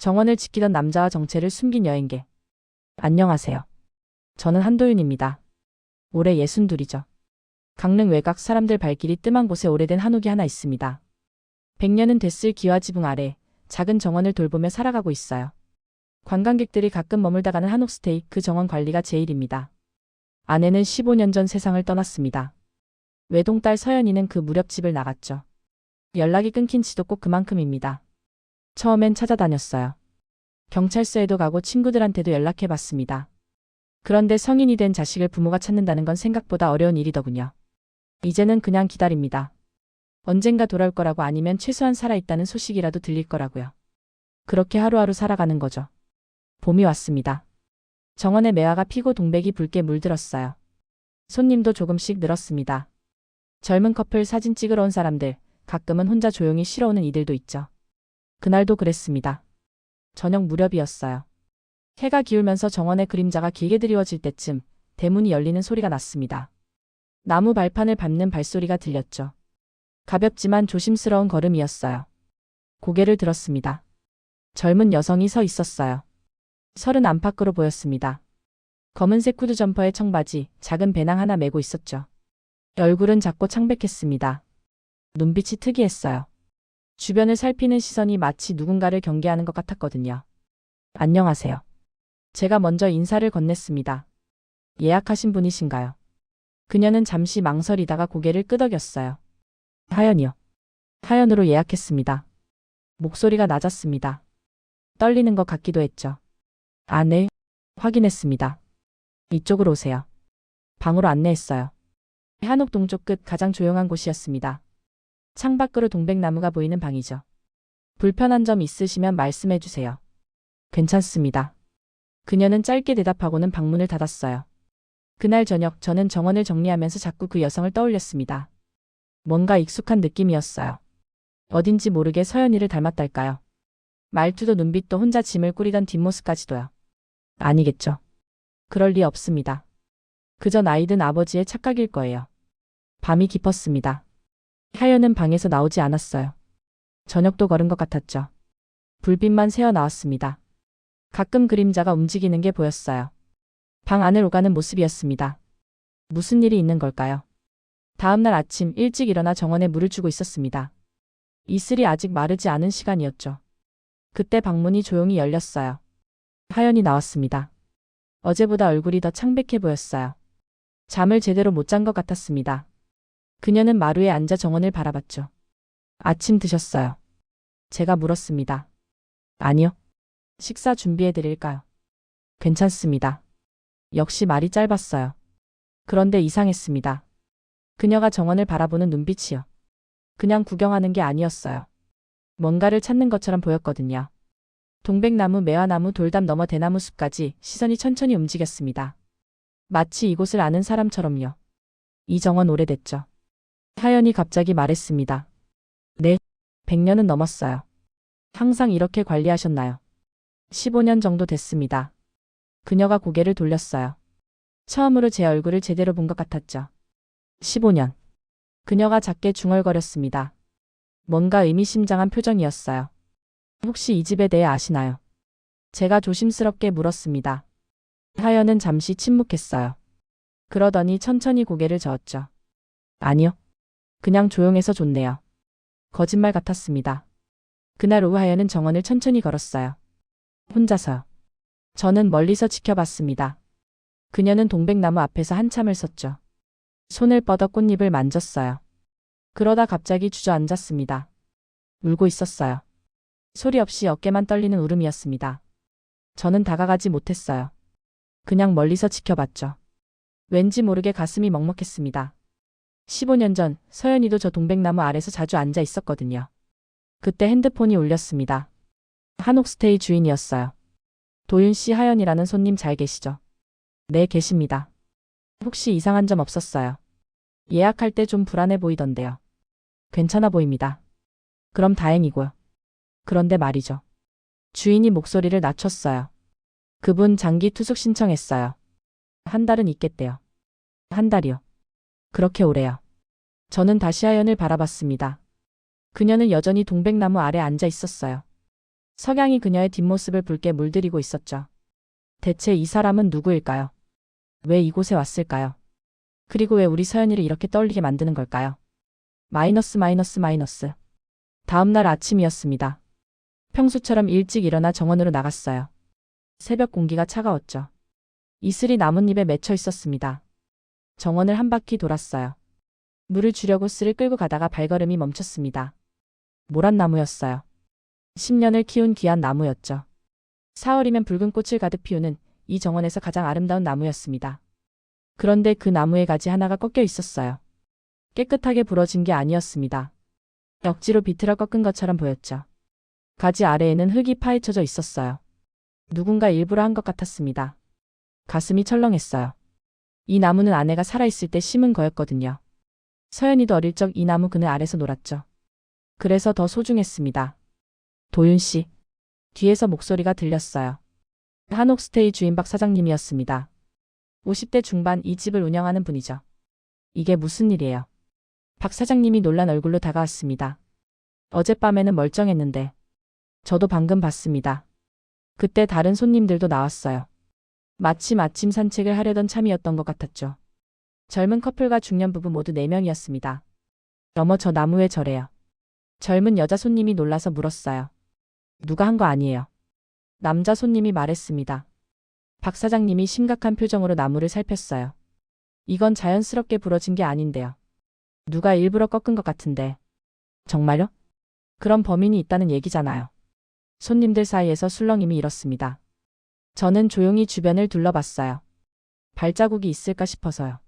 정원을 지키던 남자와 정체를 숨긴 여행객. 안녕하세요. 저는 한도윤입니다. 올해 62이죠. 강릉 외곽 사람들 발길이 뜸한 곳에 오래된 한옥이 하나 있습니다. 100년은 됐을 기와 지붕 아래 작은 정원을 돌보며 살아가고 있어요. 관광객들이 가끔 머물다 가는 한옥 스테이, 그 정원 관리가 제 일입니다. 아내는 15년 전 세상을 떠났습니다. 외동딸 서연이는 그 무렵 집을 나갔죠. 연락이 끊긴 지도 꼭 그만큼입니다. 처음엔 찾아다녔어요. 경찰서에도 가고 친구들한테도 연락해봤습니다. 그런데 성인이 된 자식을 부모가 찾는다는 건 생각보다 어려운 일이더군요. 이제는 그냥 기다립니다. 언젠가 돌아올 거라고, 아니면 최소한 살아있다는 소식이라도 들릴 거라고요. 그렇게 하루하루 살아가는 거죠. 봄이 왔습니다. 정원에 매화가 피고 동백이 붉게 물들었어요. 손님도 조금씩 늘었습니다. 젊은 커플, 사진 찍으러 온 사람들, 가끔은 혼자 조용히 쉬러 오는 이들도 있죠. 그날도 그랬습니다. 저녁 무렵이었어요. 해가 기울면서 정원의 그림자가 길게 드리워질 때쯤 대문이 열리는 소리가 났습니다. 나무 발판을 밟는 발소리가 들렸죠. 가볍지만 조심스러운 걸음이었어요. 고개를 들었습니다. 젊은 여성이 서 있었어요. 30 안팎으로 보였습니다. 검은색 후드 점퍼에 청바지, 작은 배낭 하나 메고 있었죠. 얼굴은 작고 창백했습니다. 눈빛이 특이했어요. 주변을 살피는 시선이 마치 누군가를 경계하는 것 같았거든요. 안녕하세요. 제가 먼저 인사를 건넸습니다. 예약하신 분이신가요? 그녀는 잠시 망설이다가 고개를 끄덕였어요. 하연이요. 하연으로 예약했습니다. 목소리가 낮았습니다. 떨리는 것 같기도 했죠. 아, 네. 확인했습니다. 이쪽으로 오세요. 방으로 안내했어요. 한옥 동쪽 끝 가장 조용한 곳이었습니다. 창밖으로 동백나무가 보이는 방이죠. 불편한 점 있으시면 말씀해 주세요. 괜찮습니다. 그녀는 짧게 대답하고는 방문을 닫았어요. 그날 저녁 저는 정원을 정리하면서 자꾸 그 여성을 떠올렸습니다. 뭔가 익숙한 느낌이었어요. 어딘지 모르게 서연이를 닮았달까요? 말투도 눈빛도, 혼자 짐을 꾸리던 뒷모습까지도요. 아니겠죠. 그럴 리 없습니다. 그저 나이든 아버지의 착각일 거예요. 밤이 깊었습니다. 하연은 방에서 나오지 않았어요. 저녁도 걸은 것 같았죠. 불빛만 새어 나왔습니다. 가끔 그림자가 움직이는 게 보였어요. 방 안을 오가는 모습이었습니다. 무슨 일이 있는 걸까요? 다음 날 아침 일찍 일어나 정원에 물을 주고 있었습니다. 이슬이 아직 마르지 않은 시간이었죠. 그때 방문이 조용히 열렸어요. 하연이 나왔습니다. 어제보다 얼굴이 더 창백해 보였어요. 잠을 제대로 못 잔 것 같았습니다. 그녀는 마루에 앉아 정원을 바라봤죠. 아침 드셨어요? 제가 물었습니다. 아니요. 식사 준비해 드릴까요? 괜찮습니다. 역시 말이 짧았어요. 그런데 이상했습니다. 그녀가 정원을 바라보는 눈빛이요. 그냥 구경하는 게 아니었어요. 뭔가를 찾는 것처럼 보였거든요. 동백나무, 매화나무, 돌담 넘어 대나무 숲까지 시선이 천천히 움직였습니다. 마치 이곳을 아는 사람처럼요. 이 정원 오래됐죠. 하연이 갑자기 말했습니다. 네, 100년은 넘었어요. 항상 이렇게 관리하셨나요? 15년 정도 됐습니다. 그녀가 고개를 돌렸어요. 처음으로 제 얼굴을 제대로 본 것 같았죠. 15년. 그녀가 작게 중얼거렸습니다. 뭔가 의미심장한 표정이었어요. 혹시 이 집에 대해 아시나요? 제가 조심스럽게 물었습니다. 하연은 잠시 침묵했어요. 그러더니 천천히 고개를 저었죠. 아니요. 그냥 조용해서 좋네요. 거짓말 같았습니다. 그날 오후 하연은 정원을 천천히 걸었어요. 혼자서요. 저는 멀리서 지켜봤습니다. 그녀는 동백나무 앞에서 한참을 섰죠. 손을 뻗어 꽃잎을 만졌어요. 그러다 갑자기 주저앉았습니다. 울고 있었어요. 소리 없이 어깨만 떨리는 울음이었습니다. 저는 다가가지 못했어요. 그냥 멀리서 지켜봤죠. 왠지 모르게 가슴이 먹먹했습니다. 15년 전 서연이도 저 동백나무 아래서 자주 앉아 있었거든요. 그때 핸드폰이 울렸습니다. 한옥 스테이 주인이었어요. 도윤 씨, 하연이라는 손님 잘 계시죠? 네, 계십니다. 혹시 이상한 점 없었어요? 예약할 때 좀 불안해 보이던데요. 괜찮아 보입니다. 그럼 다행이고요. 그런데 말이죠. 주인이 목소리를 낮췄어요. 그분 장기 투숙 신청했어요. 한 달은 있겠대요. 한 달이요. 그렇게 오래요. 저는 다시 하연을 바라봤습니다. 그녀는 여전히 동백나무 아래 앉아 있었어요. 석양이 그녀의 뒷모습을 붉게 물들이고 있었죠. 대체 이 사람은 누구일까요? 왜 이곳에 왔을까요? 그리고 왜 우리 서연이를 이렇게 떠올리게 만드는 걸까요? 마이너스. 다음 날 아침이었습니다. 평소처럼 일찍 일어나 정원으로 나갔어요. 새벽 공기가 차가웠죠. 이슬이 나뭇잎에 맺혀 있었습니다. 정원을 한 바퀴 돌았어요. 물을 주려고 쓸을 끌고 가다가 발걸음이 멈췄습니다. 모란나무였어요. 10년을 키운 귀한 나무였죠. 4월이면 붉은 꽃을 가득 피우는 이 정원에서 가장 아름다운 나무였습니다. 그런데 그 나무의 가지 하나가 꺾여 있었어요. 깨끗하게 부러진 게 아니었습니다. 억지로 비틀어 꺾은 것처럼 보였죠. 가지 아래에는 흙이 파헤쳐져 있었어요. 누군가 일부러 한 것 같았습니다. 가슴이 철렁했어요. 이 나무는 아내가 살아있을 때 심은 거였거든요. 서연이도 어릴 적 이 나무 그늘 아래서 놀았죠. 그래서 더 소중했습니다. 도윤 씨. 뒤에서 목소리가 들렸어요. 한옥스테이 주인 박 사장님이었습니다. 50대 중반 이 집을 운영하는 분이죠. 이게 무슨 일이에요? 박 사장님이 놀란 얼굴로 다가왔습니다. 어젯밤에는 멀쩡했는데. 저도 방금 봤습니다. 그때 다른 손님들도 나왔어요. 마침 아침 산책을 하려던 참이었던 것 같았죠. 젊은 커플과 중년 부부 모두 4명이었습니다. 어머, 저 나무 왜 저래요? 젊은 여자 손님이 놀라서 물었어요. 누가 한 거 아니에요. 남자 손님이 말했습니다. 박 사장님이 심각한 표정으로 나무를 살폈어요. 이건 자연스럽게 부러진 게 아닌데요. 누가 일부러 꺾은 것 같은데. 정말요? 그럼 범인이 있다는 얘기잖아요. 손님들 사이에서 술렁임이 일었습니다. 저는 조용히 주변을 둘러봤어요. 발자국이 있을까 싶어서요.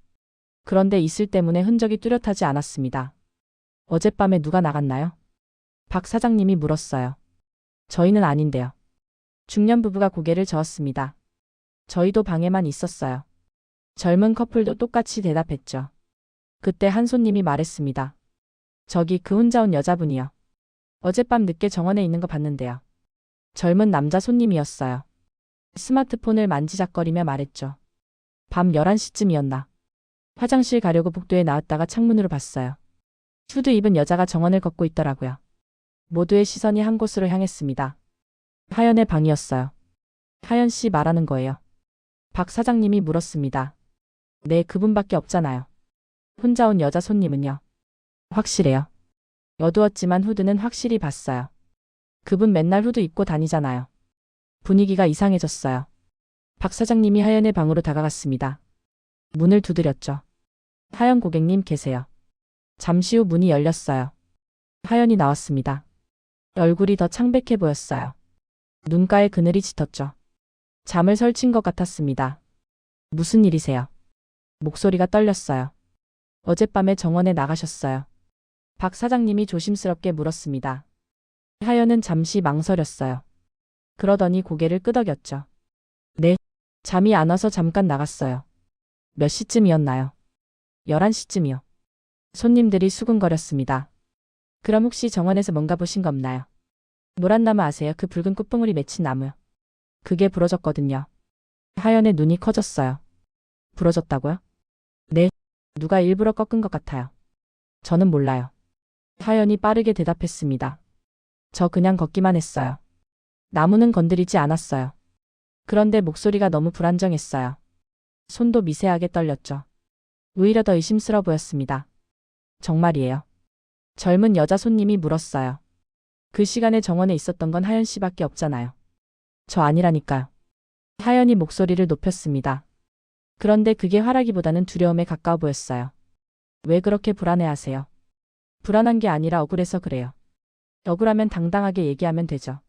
그런데 이슬 때문에 흔적이 뚜렷하지 않았습니다. 어젯밤에 누가 나갔나요? 박 사장님이 물었어요. 저희는 아닌데요. 중년 부부가 고개를 저었습니다. 저희도 방에만 있었어요. 젊은 커플도 똑같이 대답했죠. 그때 한 손님이 말했습니다. 저기 그 혼자 온 여자분이요. 어젯밤 늦게 정원에 있는 거 봤는데요. 젊은 남자 손님이었어요. 스마트폰을 만지작거리며 말했죠. 밤 11시쯤이었나. 화장실 가려고 복도에 나왔다가 창문으로 봤어요. 후드 입은 여자가 정원을 걷고 있더라고요. 모두의 시선이 한 곳으로 향했습니다. 하연의 방이었어요. 하연 씨 말하는 거예요? 박 사장님이 물었습니다. 네, 그분밖에 없잖아요. 혼자 온 여자 손님은요? 확실해요. 어두웠지만 후드는 확실히 봤어요. 그분 맨날 후드 입고 다니잖아요. 분위기가 이상해졌어요. 박 사장님이 하연의 방으로 다가갔습니다. 문을 두드렸죠. 하연 고객님 계세요. 잠시 후 문이 열렸어요. 하연이 나왔습니다. 얼굴이 더 창백해 보였어요. 눈가에 그늘이 짙었죠. 잠을 설친 것 같았습니다. 무슨 일이세요? 목소리가 떨렸어요. 어젯밤에 정원에 나가셨어요. 박 사장님이 조심스럽게 물었습니다. 하연은 잠시 망설였어요. 그러더니 고개를 끄덕였죠. 네, 잠이 안 와서 잠깐 나갔어요. 몇 시쯤이었나요? 11시쯤이요. 손님들이 수근거렸습니다. 그럼 혹시 정원에서 뭔가 보신 거 없나요? 노란 나무 아세요? 그 붉은 꽃봉오리 맺힌 나무요. 그게 부러졌거든요. 하연의 눈이 커졌어요. 부러졌다고요? 네, 누가 일부러 꺾은 것 같아요. 저는 몰라요. 하연이 빠르게 대답했습니다. 저 그냥 걷기만 했어요. 나무는 건드리지 않았어요. 그런데 목소리가 너무 불안정했어요. 손도 미세하게 떨렸죠. 오히려 더 의심스러워 보였습니다. 정말이에요? 젊은 여자 손님이 물었어요. 그 시간에 정원에 있었던 건 하연 씨밖에 없잖아요. 저 아니라니까요. 하연이 목소리를 높였습니다. 그런데 그게 화라기보다는 두려움에 가까워 보였어요. 왜 그렇게 불안해하세요? 불안한 게 아니라 억울해서 그래요. 억울하면 당당하게 얘기하면 되죠.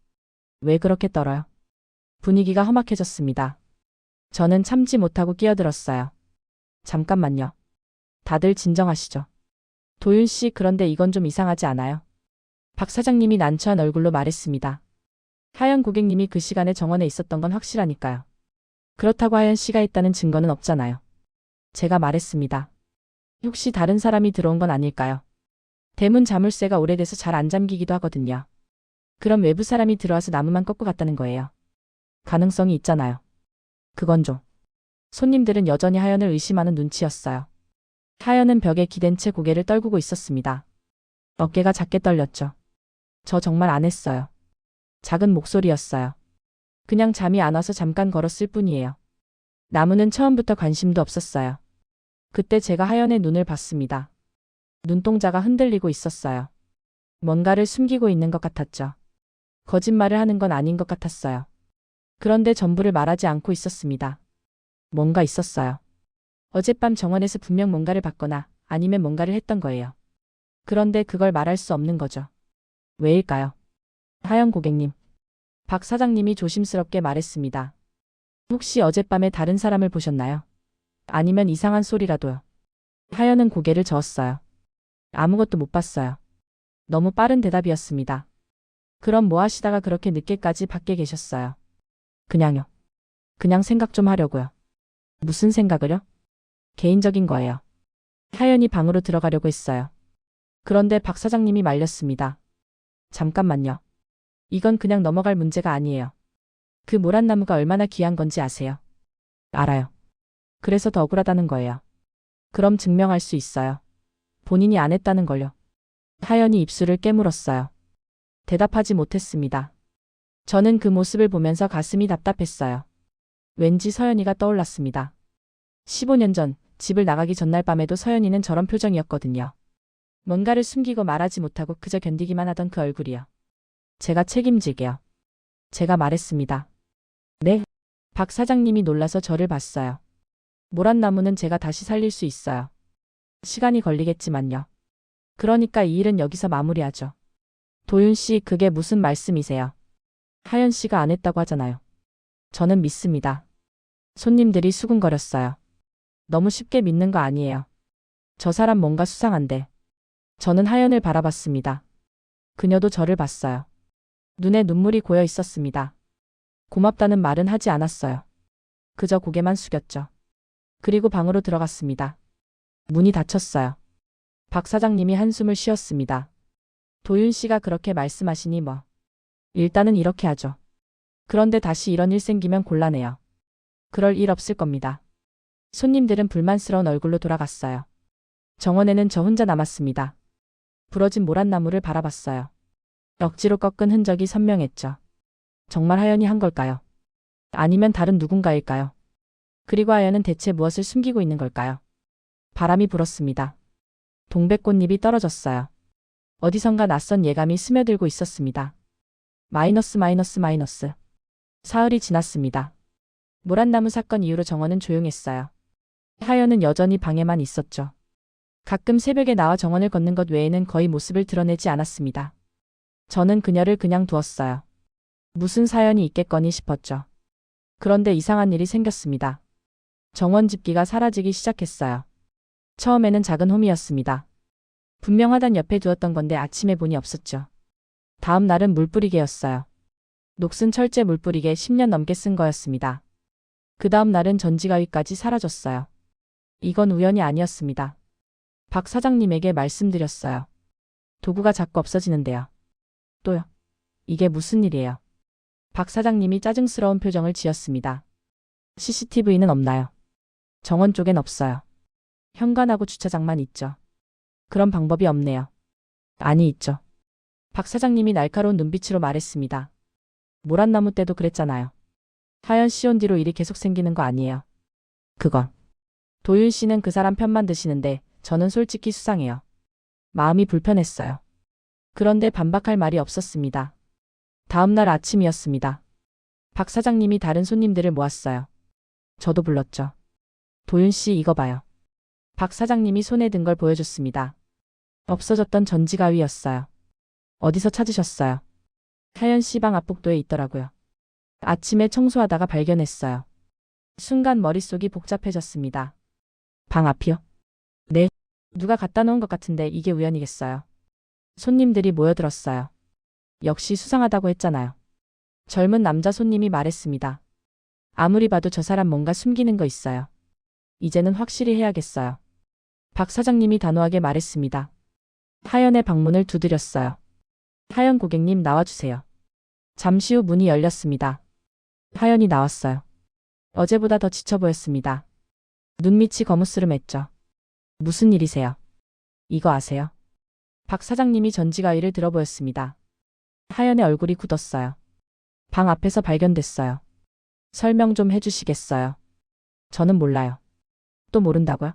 왜 그렇게 떨어요? 분위기가 험악해졌습니다. 저는 참지 못하고 끼어들었어요. 잠깐만요. 다들 진정하시죠. 도윤 씨, 그런데 이건 좀 이상하지 않아요? 박 사장님이 난처한 얼굴로 말했습니다. 하연 고객님이 그 시간에 정원에 있었던 건 확실하니까요. 그렇다고 하연 씨가 있다는 증거는 없잖아요. 제가 말했습니다. 혹시 다른 사람이 들어온 건 아닐까요? 대문 자물쇠가 오래돼서 잘 안 잠기기도 하거든요. 그럼 외부 사람이 들어와서 나무만 꺾고 갔다는 거예요. 가능성이 있잖아요. 그건 좀. 손님들은 여전히 하연을 의심하는 눈치였어요. 하연은 벽에 기댄 채 고개를 떨구고 있었습니다. 어깨가 작게 떨렸죠. 저 정말 안 했어요. 작은 목소리였어요. 그냥 잠이 안 와서 잠깐 걸었을 뿐이에요. 나무는 처음부터 관심도 없었어요. 그때 제가 하연의 눈을 봤습니다. 눈동자가 흔들리고 있었어요. 뭔가를 숨기고 있는 것 같았죠. 거짓말을 하는 건 아닌 것 같았어요. 그런데 전부를 말하지 않고 있었습니다. 뭔가 있었어요. 어젯밤 정원에서 분명 뭔가를 봤거나 아니면 뭔가를 했던 거예요. 그런데 그걸 말할 수 없는 거죠. 왜일까요? 하연 고객님. 박 사장님이 조심스럽게 말했습니다. 혹시 어젯밤에 다른 사람을 보셨나요? 아니면 이상한 소리라도요? 하연은 고개를 저었어요. 아무것도 못 봤어요. 너무 빠른 대답이었습니다. 그럼 뭐 하시다가 그렇게 늦게까지 밖에 계셨어요? 그냥요. 그냥 생각 좀 하려고요. 무슨 생각을요? 개인적인 거예요. 하연이 방으로 들어가려고 했어요. 그런데 박 사장님이 말렸습니다. 잠깐만요. 이건 그냥 넘어갈 문제가 아니에요. 그 모란나무가 얼마나 귀한 건지 아세요? 알아요. 그래서 더 억울하다는 거예요. 그럼 증명할 수 있어요. 본인이 안 했다는 걸요. 하연이 입술을 깨물었어요. 대답하지 못했습니다. 저는 그 모습을 보면서 가슴이 답답했어요. 왠지 서연이가 떠올랐습니다. 15년 전, 집을 나가기 전날 밤에도 서연이는 저런 표정이었거든요. 뭔가를 숨기고 말하지 못하고 그저 견디기만 하던 그 얼굴이요. 제가 책임질게요. 제가 말했습니다. 네? 박 사장님이 놀라서 저를 봤어요. 모란나무는 제가 다시 살릴 수 있어요. 시간이 걸리겠지만요. 그러니까 이 일은 여기서 마무리하죠. 도윤 씨, 그게 무슨 말씀이세요? 하연 씨가 안 했다고 하잖아요. 저는 믿습니다. 손님들이 수군거렸어요. 너무 쉽게 믿는 거 아니에요. 저 사람 뭔가 수상한데. 저는 하연을 바라봤습니다. 그녀도 저를 봤어요. 눈에 눈물이 고여 있었습니다. 고맙다는 말은 하지 않았어요. 그저 고개만 숙였죠. 그리고 방으로 들어갔습니다. 문이 닫혔어요. 박 사장님이 한숨을 쉬었습니다. 도윤 씨가 그렇게 말씀하시니 뭐. 일단은 이렇게 하죠. 그런데 다시 이런 일 생기면 곤란해요. 그럴 일 없을 겁니다. 손님들은 불만스러운 얼굴로 돌아갔어요. 정원에는 저 혼자 남았습니다. 부러진 모란나무를 바라봤어요. 억지로 꺾은 흔적이 선명했죠. 정말 하연이 한 걸까요? 아니면 다른 누군가일까요? 그리고 하연은 대체 무엇을 숨기고 있는 걸까요? 바람이 불었습니다. 동백꽃잎이 떨어졌어요. 어디선가 낯선 예감이 스며들고 있었습니다. 마이너스. 사흘이 지났습니다. 모란나무 사건 이후로 정원은 조용했어요. 하연은 여전히 방에만 있었죠. 가끔 새벽에 나와 정원을 걷는 것 외에는 거의 모습을 드러내지 않았습니다. 저는 그녀를 그냥 두었어요. 무슨 사연이 있겠거니 싶었죠. 그런데 이상한 일이 생겼습니다. 정원 집기가 사라지기 시작했어요. 처음에는 작은 홈이었습니다. 분명 화단 옆에 두었던 건데 아침에 보니 없었죠. 다음 날은 물뿌리개였어요. 녹슨 철제 물뿌리개 10년 넘게 쓴 거였습니다. 그 다음 날은 전지가위까지 사라졌어요. 이건 우연이 아니었습니다. 박 사장님에게 말씀드렸어요. 도구가 자꾸 없어지는데요. 또요. 이게 무슨 일이에요? 박 사장님이 짜증스러운 표정을 지었습니다. CCTV는 없나요? 정원 쪽엔 없어요. 현관하고 주차장만 있죠. 그런 방법이 없네요. 아니, 있죠. 박 사장님이 날카로운 눈빛으로 말했습니다. 모란나무 때도 그랬잖아요. 하연 씨 온 뒤로 일이 계속 생기는 거 아니에요. 그건. 도윤 씨는 그 사람 편만 드시는데 저는 솔직히 수상해요. 마음이 불편했어요. 그런데 반박할 말이 없었습니다. 다음 날 아침이었습니다. 박 사장님이 다른 손님들을 모았어요. 저도 불렀죠. 도윤 씨, 이거 봐요. 박 사장님이 손에 든 걸 보여줬습니다. 없어졌던 전지가위였어요. 어디서 찾으셨어요? 하연 씨 방 앞복도에 있더라고요. 아침에 청소하다가 발견했어요. 순간 머릿속이 복잡해졌습니다. 방 앞이요? 네. 누가 갖다 놓은 것 같은데 이게 우연이겠어요. 손님들이 모여들었어요. 역시 수상하다고 했잖아요. 젊은 남자 손님이 말했습니다. 아무리 봐도 저 사람 뭔가 숨기는 거 있어요. 이제는 확실히 해야겠어요. 박 사장님이 단호하게 말했습니다. 하연의 방문을 두드렸어요. 하연 고객님, 나와주세요. 잠시 후 문이 열렸습니다. 하연이 나왔어요. 어제보다 더 지쳐 보였습니다. 눈밑이 거무스름했죠. 무슨 일이세요? 이거 아세요? 박 사장님이 전지가위를 들어 보였습니다. 하연의 얼굴이 굳었어요. 방 앞에서 발견됐어요. 설명 좀 해주시겠어요? 저는 몰라요. 또 모른다고요?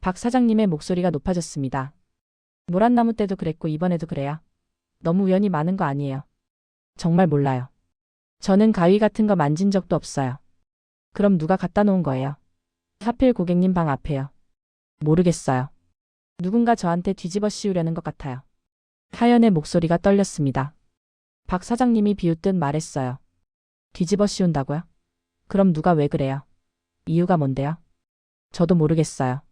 박 사장님의 목소리가 높아졌습니다. 모란나무 때도 그랬고 이번에도 그래요. 너무 우연이 많은 거 아니에요. 정말 몰라요. 저는 가위 같은 거 만진 적도 없어요. 그럼 누가 갖다 놓은 거예요? 하필 고객님 방 앞에요. 모르겠어요. 누군가 저한테 뒤집어 씌우려는 것 같아요. 하연의 목소리가 떨렸습니다. 박 사장님이 비웃듯 말했어요. 뒤집어 씌운다고요? 그럼 누가 왜 그래요? 이유가 뭔데요? 저도 모르겠어요.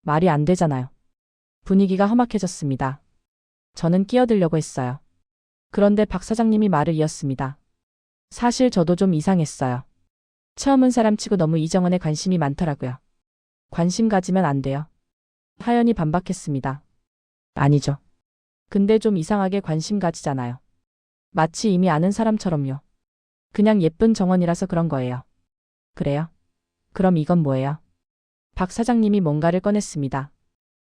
말이 안 되잖아요. 분위기가 험악해졌습니다. 저는 끼어들려고 했어요. 그런데 박 사장님이 말을 이었습니다. 사실 저도 좀 이상했어요. 처음 온 사람치고 너무 이정은에 관심이 많더라고요. 관심 가지면 안 돼요. 하연이 반박했습니다. 아니죠. 근데 좀 이상하게 관심 가지잖아요. 마치 이미 아는 사람처럼요. 그냥 예쁜 정원이라서 그런 거예요. 그래요? 그럼 이건 뭐예요? 박 사장님이 뭔가를 꺼냈습니다.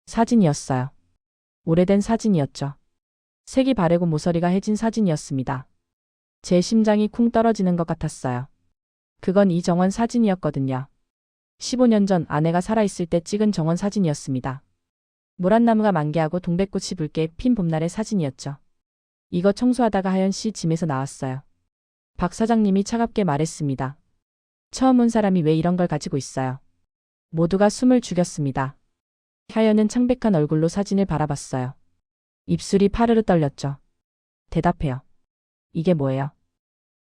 사진이었어요. 오래된 사진이었죠. 색이 바래고 모서리가 해진 사진이었습니다. 제 심장이 쿵 떨어지는 것 같았어요. 그건 이정원 사진이었거든요. 15년 전 아내가 살아있을 때 찍은 정원 사진이었습니다. 모란나무가 만개하고 동백꽃이 붉게 핀 봄날의 사진이었죠. 이거 청소하다가 하연 씨 짐에서 나왔어요. 박 사장님이 차갑게 말했습니다. 처음 온 사람이 왜 이런 걸 가지고 있어요? 모두가 숨을 죽였습니다. 하연은 창백한 얼굴로 사진을 바라봤어요. 입술이 파르르 떨렸죠. 대답해요. 이게 뭐예요?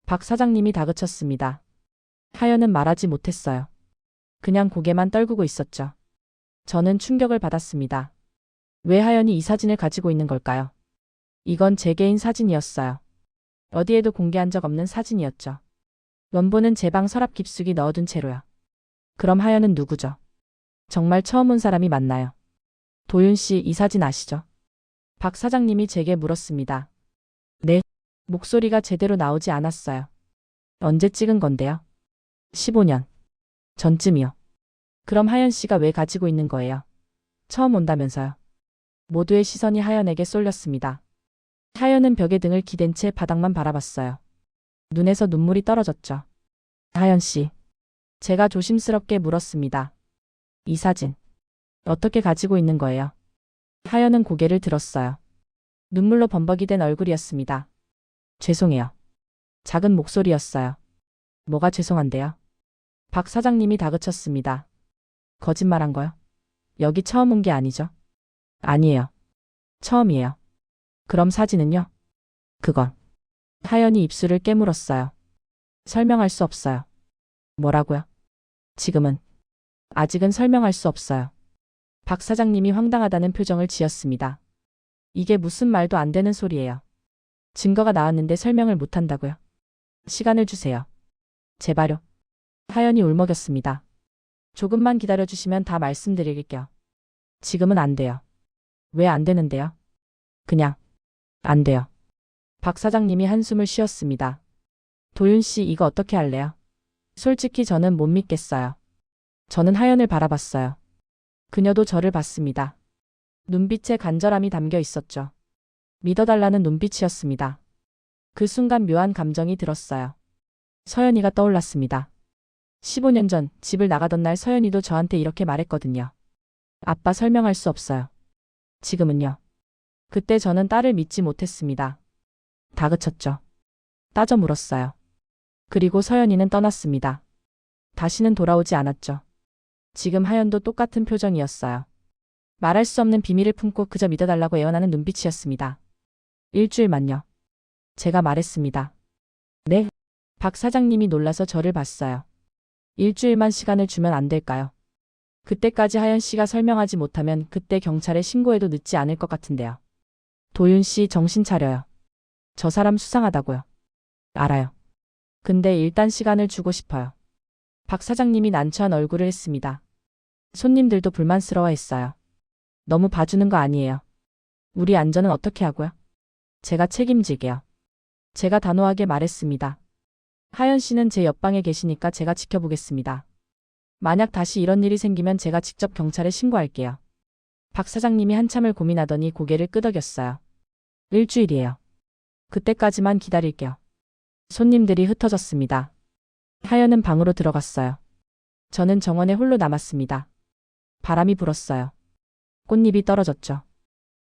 박 사장님이 다그쳤습니다. 하연은 말하지 못했어요. 그냥 고개만 떨구고 있었죠. 저는 충격을 받았습니다. 왜 하연이 이 사진을 가지고 있는 걸까요? 이건 제 개인 사진이었어요. 어디에도 공개한 적 없는 사진이었죠. 원본은 제 방 서랍 깊숙이 넣어둔 채로요. 그럼 하연은 누구죠? 정말 처음 온 사람이 맞나요? 도윤 씨, 이 사진 아시죠? 박 사장님이 제게 물었습니다. 네. 목소리가 제대로 나오지 않았어요. 언제 찍은 건데요? 15년 전쯤이요. 그럼 하연 씨가 왜 가지고 있는 거예요? 처음 온다면서요. 모두의 시선이 하연에게 쏠렸습니다. 하연은 벽에 등을 기댄 채 바닥만 바라봤어요. 눈에서 눈물이 떨어졌죠. 하연 씨. 제가 조심스럽게 물었습니다. 이 사진. 어떻게 가지고 있는 거예요? 하연은 고개를 들었어요. 눈물로 범벅이 된 얼굴이었습니다. 죄송해요. 작은 목소리였어요. 뭐가 죄송한데요? 박 사장님이 다그쳤습니다. 거짓말한 거요? 여기 처음 온 게 아니죠? 아니에요. 처음이에요. 그럼 사진은요? 그건. 하연이 입술을 깨물었어요. 설명할 수 없어요. 뭐라고요? 지금은. 아직은 설명할 수 없어요. 박 사장님이 황당하다는 표정을 지었습니다. 이게 무슨 말도 안 되는 소리예요. 증거가 나왔는데 설명을 못한다고요? 시간을 주세요. 제발요. 하연이 울먹였습니다. 조금만 기다려주시면 다 말씀드릴게요. 지금은 안 돼요. 왜 안 되는데요? 그냥 안 돼요. 박 사장님이 한숨을 쉬었습니다. 도윤 씨, 이거 어떻게 할래요? 솔직히 저는 못 믿겠어요. 저는 하연을 바라봤어요. 그녀도 저를 봤습니다. 눈빛에 간절함이 담겨 있었죠. 믿어달라는 눈빛이었습니다. 그 순간 묘한 감정이 들었어요. 서연이가 떠올랐습니다. 15년 전 집을 나가던 날 서연이도 저한테 이렇게 말했거든요. 아빠, 설명할 수 없어요. 지금은요. 그때 저는 딸을 믿지 못했습니다. 다그쳤죠. 따져 물었어요. 그리고 서연이는 떠났습니다. 다시는 돌아오지 않았죠. 지금 하연도 똑같은 표정이었어요. 말할 수 없는 비밀을 품고 그저 믿어달라고 애원하는 눈빛이었습니다. 일주일만요. 제가 말했습니다. 네? 박 사장님이 놀라서 저를 봤어요. 일주일만 시간을 주면 안 될까요? 그때까지 하연 씨가 설명하지 못하면 그때 경찰에 신고해도 늦지 않을 것 같은데요. 도윤 씨, 정신 차려요. 저 사람 수상하다고요. 알아요. 근데 일단 시간을 주고 싶어요. 박 사장님이 난처한 얼굴을 했습니다. 손님들도 불만스러워했어요. 너무 봐주는 거 아니에요. 우리 안전은 어떻게 하고요? 제가 책임질게요. 제가 단호하게 말했습니다. 하연 씨는 제 옆방에 계시니까 제가 지켜보겠습니다. 만약 다시 이런 일이 생기면 제가 직접 경찰에 신고할게요. 박 사장님이 한참을 고민하더니 고개를 끄덕였어요. 일주일이에요. 그때까지만 기다릴게요. 손님들이 흩어졌습니다. 하연은 방으로 들어갔어요. 저는 정원에 홀로 남았습니다. 바람이 불었어요. 꽃잎이 떨어졌죠.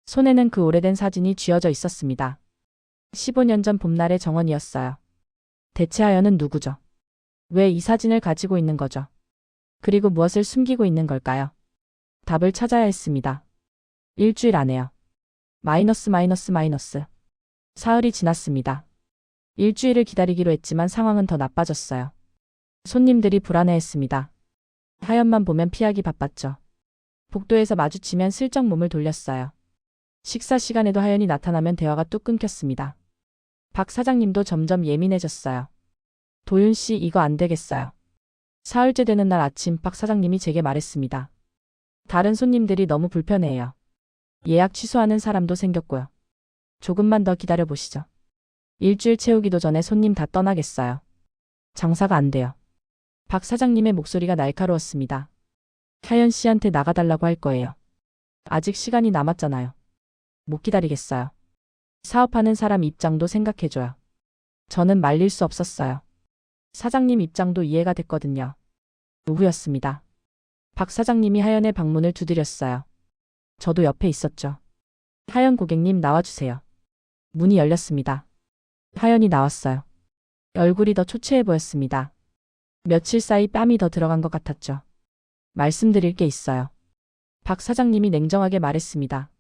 손에는 그 오래된 사진이 쥐어져 있었습니다. 15년 전 봄날의 정원이었어요. 대체 하연은 누구죠? 왜 이 사진을 가지고 있는 거죠? 그리고 무엇을 숨기고 있는 걸까요? 답을 찾아야 했습니다. 일주일 안에요. 마이너스. 사흘이 지났습니다. 일주일을 기다리기로 했지만 상황은 더 나빠졌어요. 손님들이 불안해했습니다. 하연만 보면 피하기 바빴죠. 복도에서 마주치면 슬쩍 몸을 돌렸어요. 식사 시간에도 하연이 나타나면 대화가 뚝 끊겼습니다. 박 사장님도 점점 예민해졌어요. 도윤 씨, 이거 안 되겠어요. 사흘째 되는 날 아침 박 사장님이 제게 말했습니다. 다른 손님들이 너무 불편해해요. 예약 취소하는 사람도 생겼고요. 조금만 더 기다려 보시죠. 일주일 채우기도 전에 손님 다 떠나겠어요. 장사가 안 돼요. 박 사장님의 목소리가 날카로웠습니다. 하연 씨한테 나가달라고 할 거예요. 아직 시간이 남았잖아요. 못 기다리겠어요. 사업하는 사람 입장도 생각해줘요. 저는 말릴 수 없었어요. 사장님 입장도 이해가 됐거든요. 오후였습니다. 박 사장님이 하연의 방문을 두드렸어요. 저도 옆에 있었죠. 하연 고객님 나와주세요. 문이 열렸습니다. 하연이 나왔어요. 얼굴이 더 초췌해 보였습니다. 며칠 사이 뺨이 더 들어간 것 같았죠. 말씀드릴 게 있어요. 박 사장님이 냉정하게 말했습니다.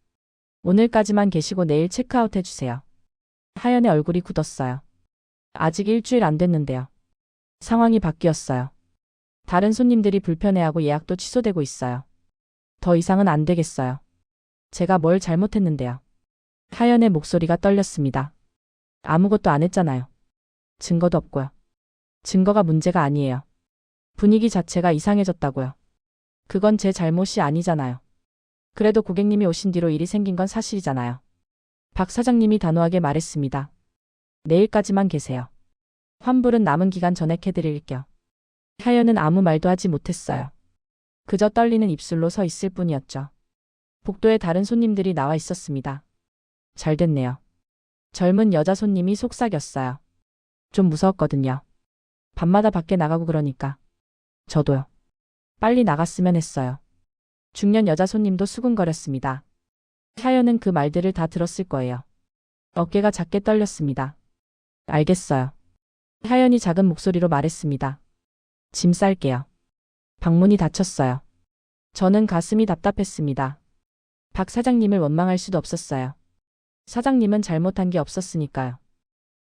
오늘까지만 계시고 내일 체크아웃 해주세요. 하연의 얼굴이 굳었어요. 아직 일주일 안 됐는데요. 상황이 바뀌었어요. 다른 손님들이 불편해하고 예약도 취소되고 있어요. 더 이상은 안 되겠어요. 제가 뭘 잘못했는데요. 하연의 목소리가 떨렸습니다. 아무것도 안 했잖아요. 증거도 없고요. 증거가 문제가 아니에요. 분위기 자체가 이상해졌다고요. 그건 제 잘못이 아니잖아요. 그래도 고객님이 오신 뒤로 일이 생긴 건 사실이잖아요. 박 사장님이 단호하게 말했습니다. 내일까지만 계세요. 환불은 남은 기간 전액해드릴게요. 하연은 아무 말도 하지 못했어요. 그저 떨리는 입술로 서 있을 뿐이었죠. 복도에 다른 손님들이 나와 있었습니다. 잘 됐네요. 젊은 여자 손님이 속삭였어요. 좀 무서웠거든요. 밤마다 밖에 나가고 그러니까. 저도요. 빨리 나갔으면 했어요. 중년 여자 손님도 수근거렸습니다. 하연은 그 말들을 다 들었을 거예요. 어깨가 작게 떨렸습니다. 알겠어요. 하연이 작은 목소리로 말했습니다. 짐 쌀게요. 방문이 닫혔어요. 저는 가슴이 답답했습니다. 박 사장님을 원망할 수도 없었어요. 사장님은 잘못한 게 없었으니까요.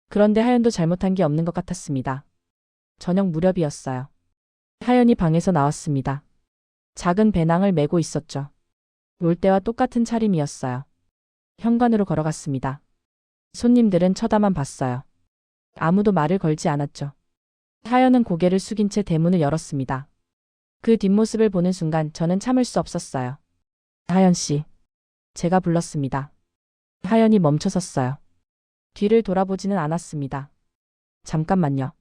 그런데 하연도 잘못한 게 없는 것 같았습니다. 저녁 무렵이었어요. 하연이 방에서 나왔습니다. 작은 배낭을 메고 있었죠. 올 때와 똑같은 차림이었어요. 현관으로 걸어갔습니다. 손님들은 쳐다만 봤어요. 아무도 말을 걸지 않았죠. 하연은 고개를 숙인 채 대문을 열었습니다. 그 뒷모습을 보는 순간 저는 참을 수 없었어요. 하연 씨. 제가 불렀습니다. 하연이 멈춰섰어요. 뒤를 돌아보지는 않았습니다. 잠깐만요.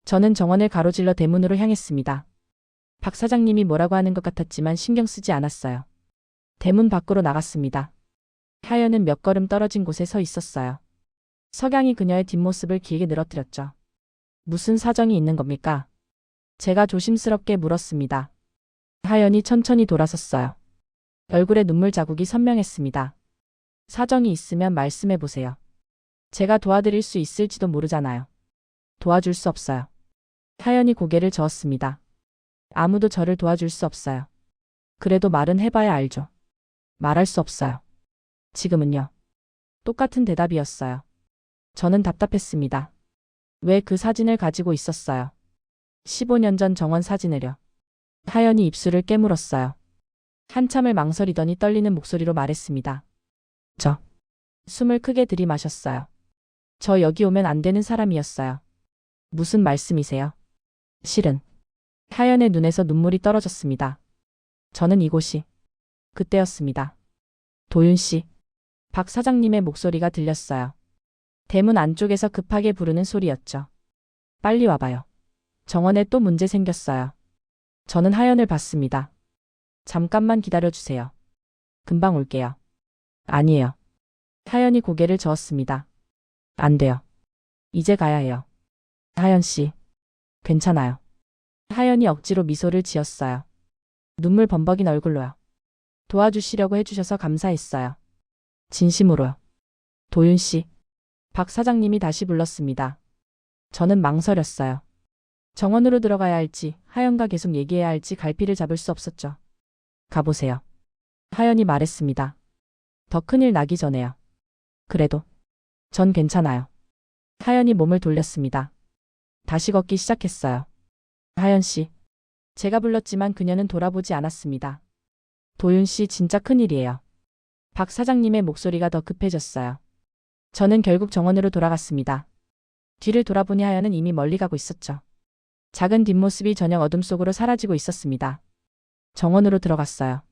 저는 정원을 가로질러 대문으로 향했습니다. 박 사장님이 뭐라고 하는 것 같았지만 신경 쓰지 않았어요. 대문 밖으로 나갔습니다. 하연은 몇 걸음 떨어진 곳에 서 있었어요. 석양이 그녀의 뒷모습을 길게 늘어뜨렸죠. 무슨 사정이 있는 겁니까? 제가 조심스럽게 물었습니다. 하연이 천천히 돌아섰어요. 얼굴에 눈물 자국이 선명했습니다. 사정이 있으면 말씀해 보세요. 제가 도와드릴 수 있을지도 모르잖아요. 도와줄 수 없어요. 하연이 고개를 저었습니다. 아무도 저를 도와줄 수 없어요. 그래도 말은 해봐야 알죠. 말할 수 없어요. 지금은요. 똑같은 대답이었어요. 저는 답답했습니다. 왜 그 사진을 가지고 있었어요? 15년 전 정원 사진을요. 하연이 입술을 깨물었어요. 한참을 망설이더니 떨리는 목소리로 말했습니다. 숨을 크게 들이마셨어요. 저 여기 오면 안 되는 사람이었어요. 무슨 말씀이세요? 실은. 하연의 눈에서 눈물이 떨어졌습니다. 저는 이곳이 그때였습니다. 도윤 씨. 박 사장님의 목소리가 들렸어요. 대문 안쪽에서 급하게 부르는 소리였죠. 빨리 와봐요. 정원에 또 문제 생겼어요. 저는 하연을 봤습니다. 잠깐만 기다려주세요. 금방 올게요. 아니에요. 하연이 고개를 저었습니다. 안 돼요. 이제 가야 해요. 하연 씨, 괜찮아요. 하연이 억지로 미소를 지었어요. 눈물 범벅인 얼굴로요. 도와주시려고 해주셔서 감사했어요. 진심으로요. 도윤 씨, 박 사장님이 다시 불렀습니다. 저는 망설였어요. 정원으로 들어가야 할지, 하연과 계속 얘기해야 할지 갈피를 잡을 수 없었죠. 가보세요. 하연이 말했습니다. 더 큰일 나기 전에요. 그래도 전 괜찮아요. 하연이 몸을 돌렸습니다. 다시 걷기 시작했어요. 하연 씨, 제가 불렀지만 그녀는 돌아보지 않았습니다. 도윤 씨 진짜 큰일이에요. 박 사장님의 목소리가 더 급해졌어요. 저는 결국 정원으로 돌아갔습니다. 뒤를 돌아보니 하연은 이미 멀리 가고 있었죠. 작은 뒷모습이 저녁 어둠 속으로 사라지고 있었습니다. 정원으로 들어갔어요.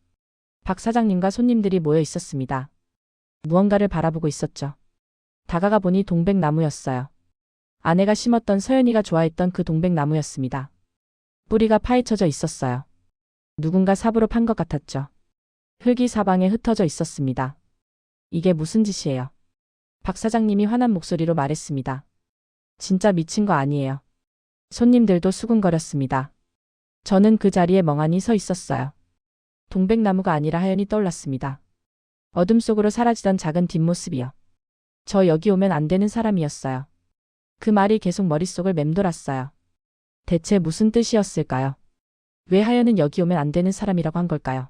박 사장님과 손님들이 모여 있었습니다. 무언가를 바라보고 있었죠. 다가가 보니 동백나무였어요. 아내가 심었던 서연이가 좋아했던 그 동백나무였습니다. 뿌리가 파헤쳐져 있었어요. 누군가 삽으로 판 것 같았죠. 흙이 사방에 흩어져 있었습니다. 이게 무슨 짓이에요? 박 사장님이 화난 목소리로 말했습니다. 진짜 미친 거 아니에요. 손님들도 수군거렸습니다. 저는 그 자리에 멍하니 서 있었어요. 동백나무가 아니라 하연이 떠올랐습니다. 어둠 속으로 사라지던 작은 뒷모습이요. 저 여기 오면 안 되는 사람이었어요. 그 말이 계속 머릿속을 맴돌았어요. 대체 무슨 뜻이었을까요? 왜 하연은 여기 오면 안 되는 사람이라고 한 걸까요?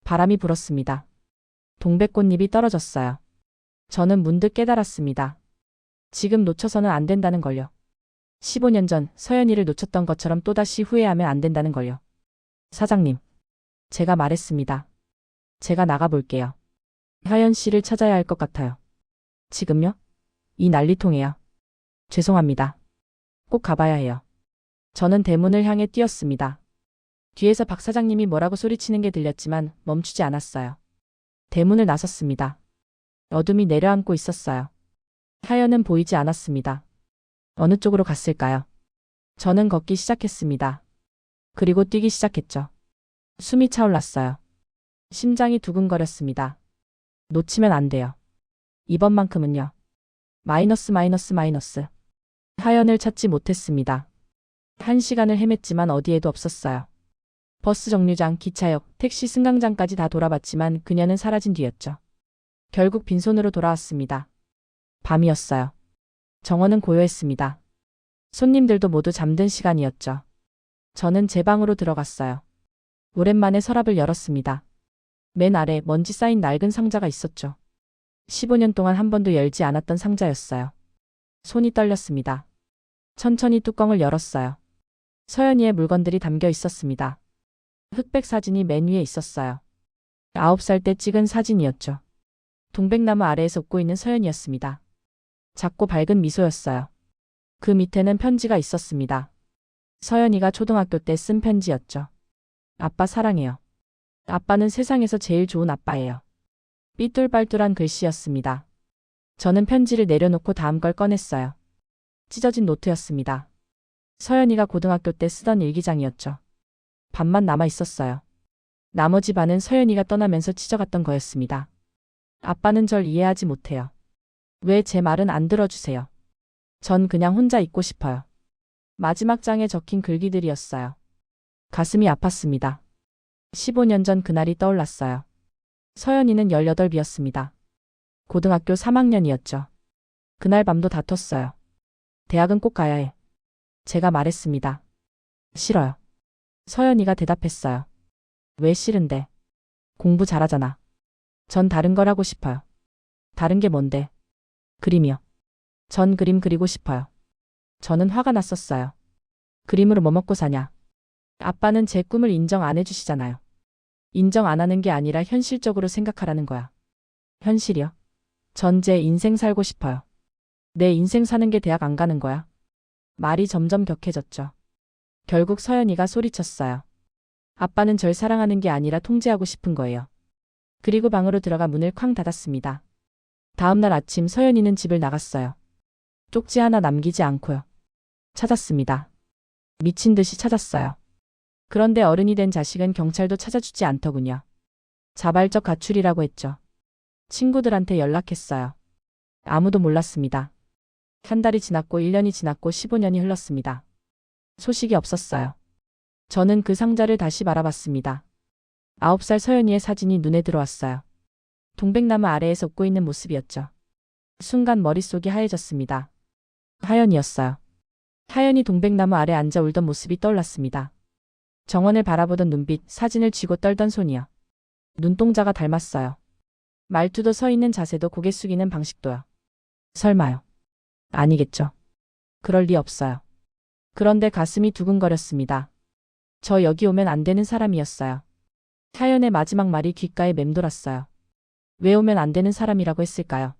바람이 불었습니다. 동백꽃잎이 떨어졌어요. 저는 문득 깨달았습니다. 지금 놓쳐서는 안 된다는 걸요. 15년 전 서연이를 놓쳤던 것처럼 또다시 후회하면 안 된다는 걸요. 사장님, 제가 말했습니다. 제가 나가볼게요. 하연 씨를 찾아야 할 것 같아요. 지금요? 이 난리통에요. 죄송합니다. 꼭 가봐야 해요. 저는 대문을 향해 뛰었습니다. 뒤에서 박 사장님이 뭐라고 소리치는 게 들렸지만 멈추지 않았어요. 대문을 나섰습니다. 어둠이 내려앉고 있었어요. 하연은 보이지 않았습니다. 어느 쪽으로 갔을까요? 저는 걷기 시작했습니다. 그리고 뛰기 시작했죠. 숨이 차올랐어요. 심장이 두근거렸습니다. 놓치면 안 돼요. 이번만큼은요. 마이너스. 하연을 찾지 못했습니다. 1시간을 헤맸지만 어디에도 없었어요. 버스 정류장, 기차역, 택시 승강장까지 다 돌아봤지만 그녀는 사라진 뒤였죠. 결국 빈손으로 돌아왔습니다. 밤이었어요. 정원은 고요했습니다. 손님들도 모두 잠든 시간이었죠. 저는 제 방으로 들어갔어요. 오랜만에 서랍을 열었습니다. 맨 아래 먼지 쌓인 낡은 상자가 있었죠. 15년 동안 한 번도 열지 않았던 상자였어요. 손이 떨렸습니다. 천천히 뚜껑을 열었어요. 서연이의 물건들이 담겨 있었습니다. 흑백 사진이 맨 위에 있었어요. 9살 때 찍은 사진이었죠. 동백나무 아래에서 웃고 있는 서연이었습니다. 작고 밝은 미소였어요. 그 밑에는 편지가 있었습니다. 서연이가 초등학교 때 쓴 편지였죠. 아빠 사랑해요. 아빠는 세상에서 제일 좋은 아빠예요. 삐뚤빨뚤한 글씨였습니다. 저는 편지를 내려놓고 다음 걸 꺼냈어요. 찢어진 노트였습니다. 서연이가 고등학교 때 쓰던 일기장이었죠. 반만 남아 있었어요. 나머지 반은 서연이가 떠나면서 찢어갔던 거였습니다. 아빠는 절 이해하지 못해요. 왜 제 말은 안 들어주세요? 전 그냥 혼자 있고 싶어요. 마지막 장에 적힌 글귀들이었어요. 가슴이 아팠습니다. 15년 전 그날이 떠올랐어요. 서연이는 18이었습니다. 고등학교 3학년이었죠. 그날 밤도 다퉜어요. 대학은 꼭 가야 해. 제가 말했습니다. 싫어요. 서연이가 대답했어요. 왜 싫은데? 공부 잘하잖아. 전 다른 걸 하고 싶어요. 다른 게 뭔데? 그림이요. 전 그림 그리고 싶어요. 저는 화가 났었어요. 그림으로 뭐 먹고 사냐? 아빠는 제 꿈을 인정 안 해주시잖아요. 인정 안 하는 게 아니라 현실적으로 생각하라는 거야. 현실이요? 전 제 인생 살고 싶어요. 내 인생 사는 게 대학 안 가는 거야? 말이 점점 격해졌죠. 결국 서연이가 소리쳤어요. 아빠는 절 사랑하는 게 아니라 통제하고 싶은 거예요. 그리고 방으로 들어가 문을 쾅 닫았습니다. 다음 날 아침 서연이는 집을 나갔어요. 쪽지 하나 남기지 않고요. 찾았습니다. 미친 듯이 찾았어요. 그런데 어른이 된 자식은 경찰도 찾아주지 않더군요. 자발적 가출이라고 했죠. 친구들한테 연락했어요. 아무도 몰랐습니다. 한 달이 지났고 1년이 지났고 15년이 흘렀습니다. 소식이 없었어요. 저는 그 상자를 다시 바라봤습니다. 9살 서연이의 사진이 눈에 들어왔어요. 동백나무 아래에서 웃고 있는 모습이었죠. 순간 머릿속이 하얘졌습니다. 하연이었어요. 하연이 동백나무 아래 앉아 울던 모습이 떠올랐습니다. 정원을 바라보던 눈빛, 사진을 쥐고 떨던 손이요. 눈동자가 닮았어요. 말투도 서 있는 자세도 고개 숙이는 방식도요. 설마요. 아니겠죠. 그럴 리 없어요. 그런데 가슴이 두근거렸습니다. 저 여기 오면 안 되는 사람이었어요. 하연의 마지막 말이 귓가에 맴돌았어요. 왜 오면 안 되는 사람이라고 했을까요?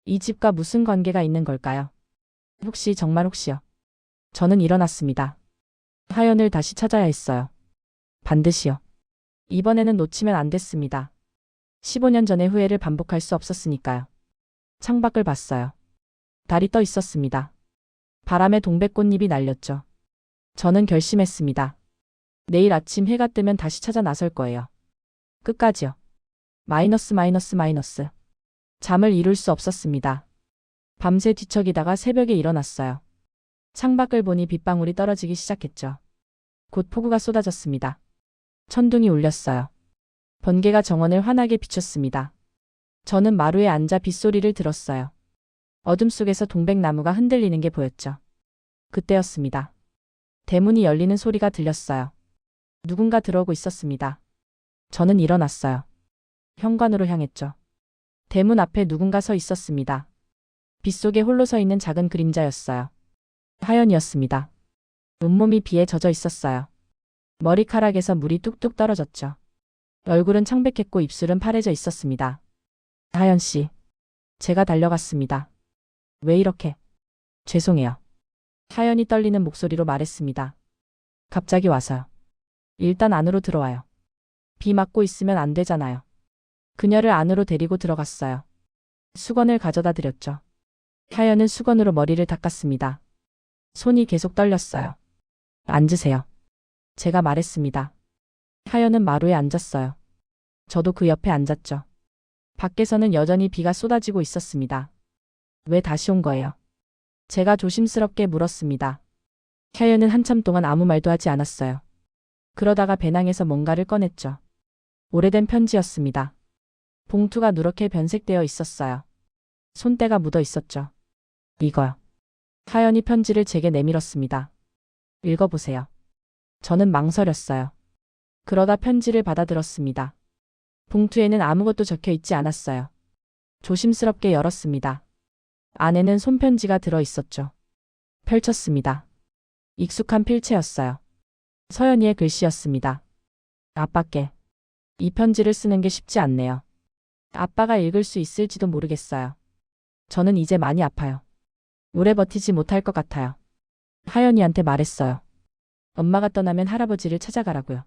이 집과 무슨 관계가 있는 걸까요? 혹시 정말 혹시요. 저는 일어났습니다. 하연을 다시 찾아야 했어요. 반드시요. 이번에는 놓치면 안 됐습니다. 15년 전의 후회를 반복할 수 없었으니까요. 창밖을 봤어요. 달이 떠 있었습니다. 바람에 동백꽃잎이 날렸죠. 저는 결심했습니다. 내일 아침 해가 뜨면 다시 찾아 나설 거예요. 끝까지요. 마이너스. 잠을 이룰 수 없었습니다. 밤새 뒤척이다가 새벽에 일어났어요. 창밖을 보니 빗방울이 떨어지기 시작했죠. 곧 폭우가 쏟아졌습니다. 천둥이 울렸어요. 번개가 정원을 환하게 비췄습니다. 저는 마루에 앉아 빗소리를 들었어요. 어둠 속에서 동백나무가 흔들리는 게 보였죠. 그때였습니다. 대문이 열리는 소리가 들렸어요. 누군가 들어오고 있었습니다. 저는 일어났어요. 현관으로 향했죠. 대문 앞에 누군가 서 있었습니다. 빗속에 홀로 서 있는 작은 그림자였어요. 하연이었습니다. 온몸이 비에 젖어 있었어요. 머리카락에서 물이 뚝뚝 떨어졌죠. 얼굴은 창백했고 입술은 파래져 있었습니다. 하연 씨. 제가 달려갔습니다. 왜 이렇게? 죄송해요. 하연이 떨리는 목소리로 말했습니다. 갑자기 와서요. 일단 안으로 들어와요. 비 맞고 있으면 안 되잖아요. 그녀를 안으로 데리고 들어갔어요. 수건을 가져다 드렸죠. 하연은 수건으로 머리를 닦았습니다. 손이 계속 떨렸어요. 앉으세요. 제가 말했습니다. 하연은 마루에 앉았어요. 저도 그 옆에 앉았죠. 밖에서는 여전히 비가 쏟아지고 있었습니다. 왜 다시 온 거예요? 제가 조심스럽게 물었습니다. 하연은 한참 동안 아무 말도 하지 않았어요. 그러다가 배낭에서 뭔가를 꺼냈죠. 오래된 편지였습니다. 봉투가 누렇게 변색되어 있었어요. 손때가 묻어 있었죠. 이거요. 하연이 편지를 제게 내밀었습니다. 읽어보세요. 저는 망설였어요. 그러다 편지를 받아들었습니다. 봉투에는 아무것도 적혀 있지 않았어요. 조심스럽게 열었습니다. 안에는 손편지가 들어 있었죠. 펼쳤습니다. 익숙한 필체였어요. 서연이의 글씨였습니다. 아빠께. 이 편지를 쓰는 게 쉽지 않네요. 아빠가 읽을 수 있을지도 모르겠어요. 저는 이제 많이 아파요. 오래 버티지 못할 것 같아요. 하연이한테 말했어요. 엄마가 떠나면 할아버지를 찾아가라고요.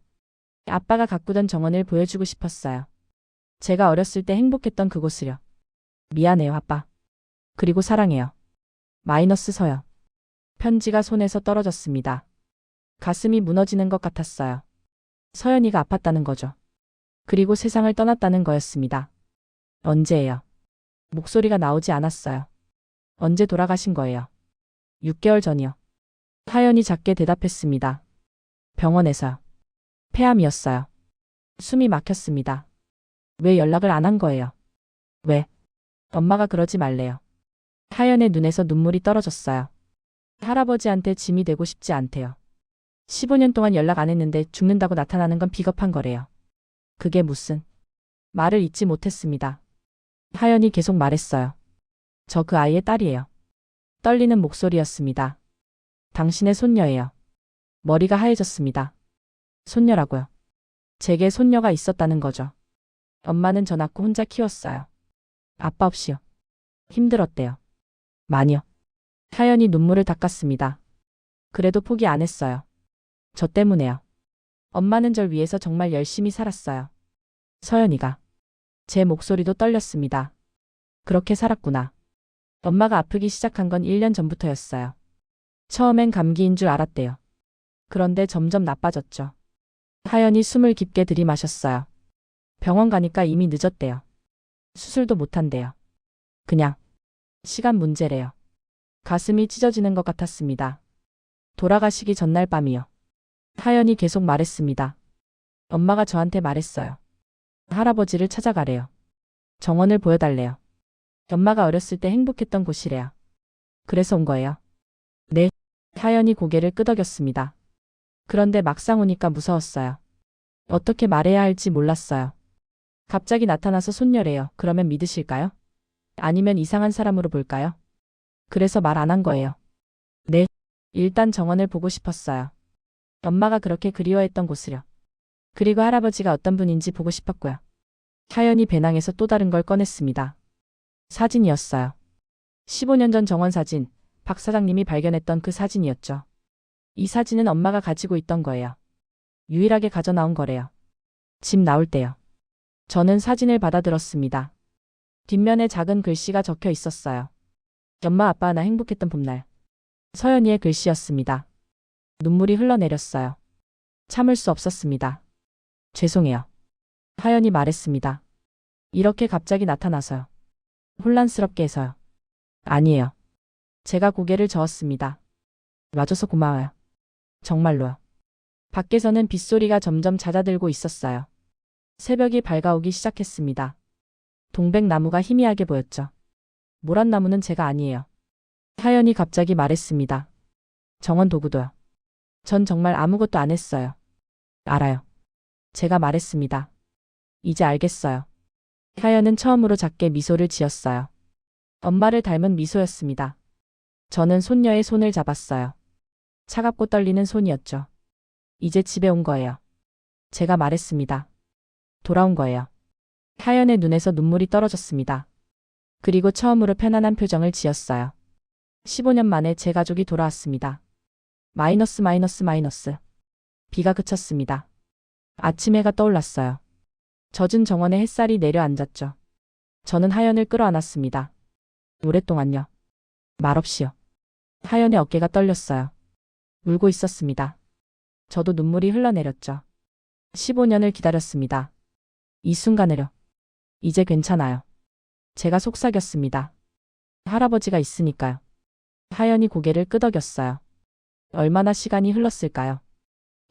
아빠가 가꾸던 정원을 보여주고 싶었어요. 제가 어렸을 때 행복했던 그곳을요. 미안해요, 아빠. 그리고 사랑해요. 마이너스 서요. 편지가 손에서 떨어졌습니다. 가슴이 무너지는 것 같았어요. 서연이가 아팠다는 거죠. 그리고 세상을 떠났다는 거였습니다. 언제예요? 목소리가 나오지 않았어요. 언제 돌아가신 거예요? 6개월 전이요. 하연이 작게 대답했습니다. 병원에서요. 폐암이었어요. 숨이 막혔습니다. 왜 연락을 안 한 거예요? 왜? 엄마가 그러지 말래요. 하연의 눈에서 눈물이 떨어졌어요. 할아버지한테 짐이 되고 싶지 않대요. 15년 동안 연락 안 했는데 죽는다고 나타나는 건 비겁한 거래요. 그게 무슨? 말을 잇지 못했습니다. 하연이 계속 말했어요. 저 그 아이의 딸이에요. 떨리는 목소리였습니다. 당신의 손녀예요. 머리가 하얘졌습니다. 손녀라고요. 제게 손녀가 있었다는 거죠. 엄마는 저 낳고 혼자 키웠어요. 아빠 없이요. 힘들었대요. 많이요. 하연이 눈물을 닦았습니다. 그래도 포기 안 했어요. 저 때문에요. 엄마는 절 위해서 정말 열심히 살았어요. 서연이가. 제 목소리도 떨렸습니다. 그렇게 살았구나. 엄마가 아프기 시작한 건 1년 전부터였어요. 처음엔 감기인 줄 알았대요. 그런데 점점 나빠졌죠. 하연이 숨을 깊게 들이마셨어요. 병원 가니까 이미 늦었대요. 수술도 못 한대요. 그냥 시간 문제래요. 가슴이 찢어지는 것 같았습니다. 돌아가시기 전날 밤이요. 하연이 계속 말했습니다. 엄마가 저한테 말했어요. 할아버지를 찾아가래요. 정원을 보여달래요. 엄마가 어렸을 때 행복했던 곳이래요. 그래서 온 거예요. 네. 하연이 고개를 끄덕였습니다. 그런데 막상 오니까 무서웠어요. 어떻게 말해야 할지 몰랐어요. 갑자기 나타나서 손녀래요. 그러면 믿으실까요? 아니면 이상한 사람으로 볼까요? 그래서 말 안 한 거예요. 네. 일단 정원을 보고 싶었어요. 엄마가 그렇게 그리워했던 곳을요. 그리고 할아버지가 어떤 분인지 보고 싶었고요. 하연이 배낭에서 또 다른 걸 꺼냈습니다. 사진이었어요. 15년 전 정원 사진, 박 사장님이 발견했던 그 사진이었죠. 이 사진은 엄마가 가지고 있던 거예요. 유일하게 가져나온 거래요. 집 나올 때요. 저는 사진을 받아들었습니다. 뒷면에 작은 글씨가 적혀 있었어요. 엄마 아빠 나 행복했던 봄날. 서연이의 글씨였습니다. 눈물이 흘러내렸어요. 참을 수 없었습니다. 죄송해요. 하연이 말했습니다. 이렇게 갑자기 나타나서요. 혼란스럽게 해서요. 아니에요. 제가 고개를 저었습니다. 와줘서 고마워요. 정말로요. 밖에서는 빗소리가 점점 잦아들고 있었어요. 새벽이 밝아오기 시작했습니다. 동백나무가 희미하게 보였죠. 모란나무는 제가 아니에요. 하연이 갑자기 말했습니다. 정원 도구도요. 전 정말 아무것도 안 했어요. 알아요. 제가 말했습니다. 이제 알겠어요. 하연은 처음으로 작게 미소를 지었어요. 엄마를 닮은 미소였습니다. 저는 손녀의 손을 잡았어요. 차갑고 떨리는 손이었죠. 이제 집에 온 거예요. 제가 말했습니다. 돌아온 거예요. 하연의 눈에서 눈물이 떨어졌습니다. 그리고 처음으로 편안한 표정을 지었어요. 15년 만에 제 가족이 돌아왔습니다. 마이너스 마이너스 마이너스. 비가 그쳤습니다. 아침 해가 떠올랐어요. 젖은 정원에 햇살이 내려앉았죠. 저는 하연을 끌어안았습니다. 오랫동안요. 말없이요. 하연의 어깨가 떨렸어요. 울고 있었습니다. 저도 눈물이 흘러내렸죠. 15년을 기다렸습니다. 이 순간을요. 이제 괜찮아요. 제가 속삭였습니다. 할아버지가 있으니까요. 하연이 고개를 끄덕였어요. 얼마나 시간이 흘렀을까요?